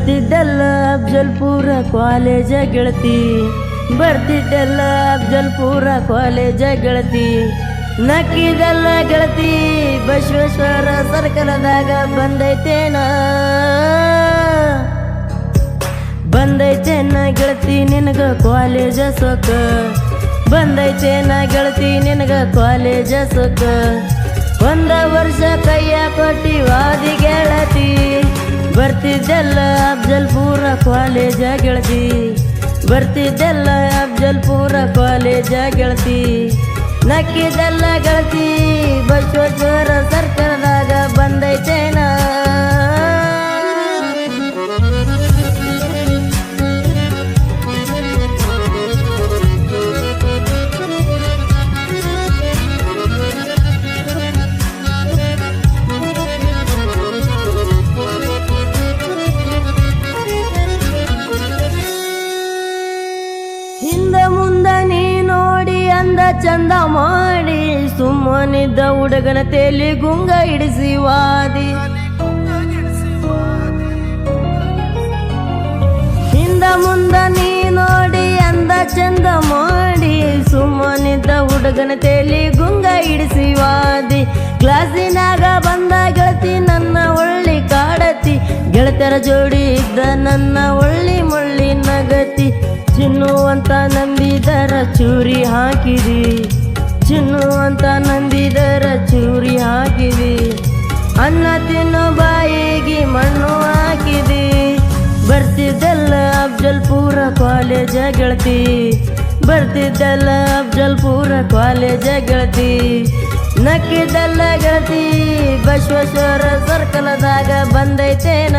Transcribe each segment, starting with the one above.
ಬರ್ತಿದ್ದಲ್ಲ Afzalpur college ಗೆಳತಿ, ಬರ್ತಿದ್ದಲ್ಲ Afzalpur college ಗೆಳತಿ. ನಕ್ಕಿದಲ್ಲ ಗೆಳತಿ ಬಸವೇಶ್ವರ ಸರ್ಕಲದಾಗ ಬಂದೈತೇನ, ಬಂದೈತೇನ ಗೆಳತಿ ನಿನಗ ಕಾಲೇಜ ಸೊಕ್ಕ, ಬಂದೈತೇನ ಗೆಳತಿ ನಿನಗ ಕಾಲೇಜ ಸೊಕ್ಕ. ಒಂದ ವರ್ಷ ಕೈಯ ಕೊಟ್ಟಿ ವಾದಿ ಗೆಳತಿ, ಬರ್ತಿದ್ದೆಲ್ಲ ಅಫ್ಜಲ್ಪುರ ಕಾಲೇಜ ಗೆಳತಿ, ಬರ್ತಿದ್ದೆಲ್ಲ ಅಫ್ಜಲ್ಪುರ ಕಾಲೇಜ ಗೆಳತಿ. ನಕ್ಕಿದೆಲ್ಲ ಗೆಳತಿ ಬಸವೇಶ್ವರ ಸರ್ಕಲದಾಗ ಬಂದೈತೇನ. ಹಿಂದ ಮುಂದ ನೀ ನೋಡಿ ಅಂದ ಚಂದ ಮಾಡಿ, ಸುಮ್ಮನಿದ್ದ ಹುಡುಗನ ತೇಲಿ ಗುಂಗ ಹಿಡಿಸಿ ವಾದಿ. ಹಿಂದ ಮುಂದ ನೀ ನೋಡಿ ಅಂದ ಚಂದ ಮಾಡಿ, ಸುಮ್ಮನಿದ್ದ ಹುಡುಗನ ತೇಲಿ ಗುಂಗ ಹಿಡಿಸಿ ವಾದಿ. ಕ್ಲಾಸಿನಾಗ ಬಂದ ಗೆಳತಿ ನನ್ನ ಒಳ್ಳಿ ಕಾಡತಿ, ಗೆಳತರ ಜೋಡಿ ಇದ್ದ ನನ್ನ ಒಳ್ಳಿ ಮುಳ್ಳಿ ನಗತಿ. ಚಿನ್ನು ಅಂತ ನಂಬಿದರ ಚೂರಿ ಹಾಕಿದಿ, ಚಿನ್ನು ಅಂತ ನಂಬಿದರ ಚೂರಿ ಹಾಕಿದಿ. ಅನ್ನ ತಿನ್ನೋ ಬಾಯಿಗೆ ಮಣ್ಣು ಹಾಕಿದಿ. ಬರ್ತಿದ್ದಲ್ಲ ಅಫ್ಜಲ್ಪುರ ಕಾಲೇಜ ಗೆಳತಿ, ಬರ್ತಿದ್ದಲ್ಲ ಅಫ್ಜಲ್ಪುರ ಕಾಲೇಜ ಗೆಳತಿ. ನಕ್ಕಿದ್ದಲ್ಲ ಗೆಳತಿ ಬಸವೇಶ್ವರ ಸರ್ಕಲದಾಗ ಬಂದೈತೇನ.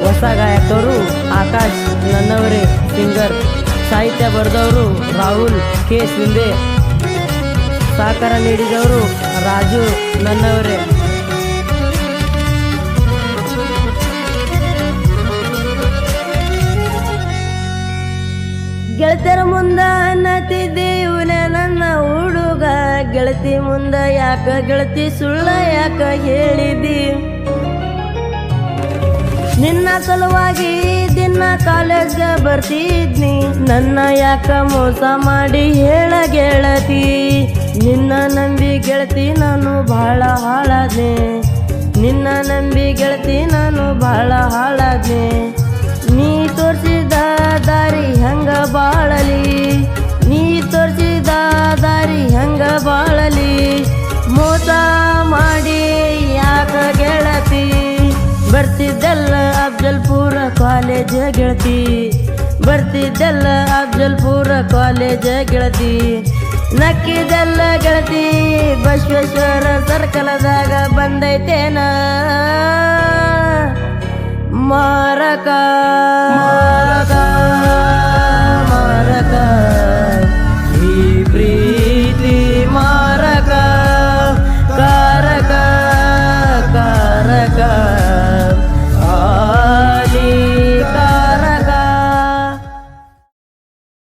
ಹೊಸ ಗಾಯಕರು ಆಕಾಶ್ ನನ್ನವರೇ ಸಿಂಗರ್, ಸಾಹಿತ್ಯ ಬರೆದವರು ರಾಹುಲ್ ಕೆ ಸಿಂಧೆ, ಸಹಕಾರ ನೀಡಿದವರು ರಾಜು ನನ್ನವರೇ. ಗೆಳತರ ಮುಂದ ಅನ್ನತಿದ್ದೆ ಇವನೇ ನನ್ನ ಹುಡುಗ, ಗೆಳತಿ ಮುಂದ ಯಾಕ ಗೆಳತಿ ಸುಳ್ಳ ಯಾಕ ಹೇಳಿದಿ. ನಿನ್ನ ಸಲುವಾಗಿ ದಿನ ಕಾಲೇಜ್ಗೆ ಬರ್ತಿದ್ನಿ, ನನ್ನ ಯಾಕ ಮೋಸ ಮಾಡಿ ಹೇಳ ಗೆಳತಿ. ನಿನ್ನ ನಂಬಿ ಗೆಳತಿ ನಾನು ಬಹಳ ಹಾಳಾದೆ, ನಿನ್ನ ನಂಬಿ ಗೆಳತಿ ನಾನು ಬಹಳ ಹಾಳಾದೆ. ನೀ ತೋರಿಸಿದ ದಾರಿ ಹಂಗ ಬಾಳಲಿ, ನೀ ತೋರಿಸಿದ ದಾರಿ ಹಂಗ ಬಾಳಲಿ. ಮೋಸ ಮಾಡಿ ಯಾಕ ಗೆಳತಿ. ಬರ್ತಿದ್ದಲ್ಲ ಅಫ್ಜಲ್ಪುರ ಕಾಲೇಜ ಗೆಳತಿ, ಬರ್ತಿದ್ದಲ್ಲ ಅಫ್ಜಲ್ಪುರ ಕಾಲೇಜ ಗೆಳತಿ. ನಕ್ಕಿದಲ್ಲ ಗೆಳತಿ ಬಸವೇಶ್ವರ ಸರ್ಕಲದಾಗ ಬಂದೈತೇನ. ಮಾರಕ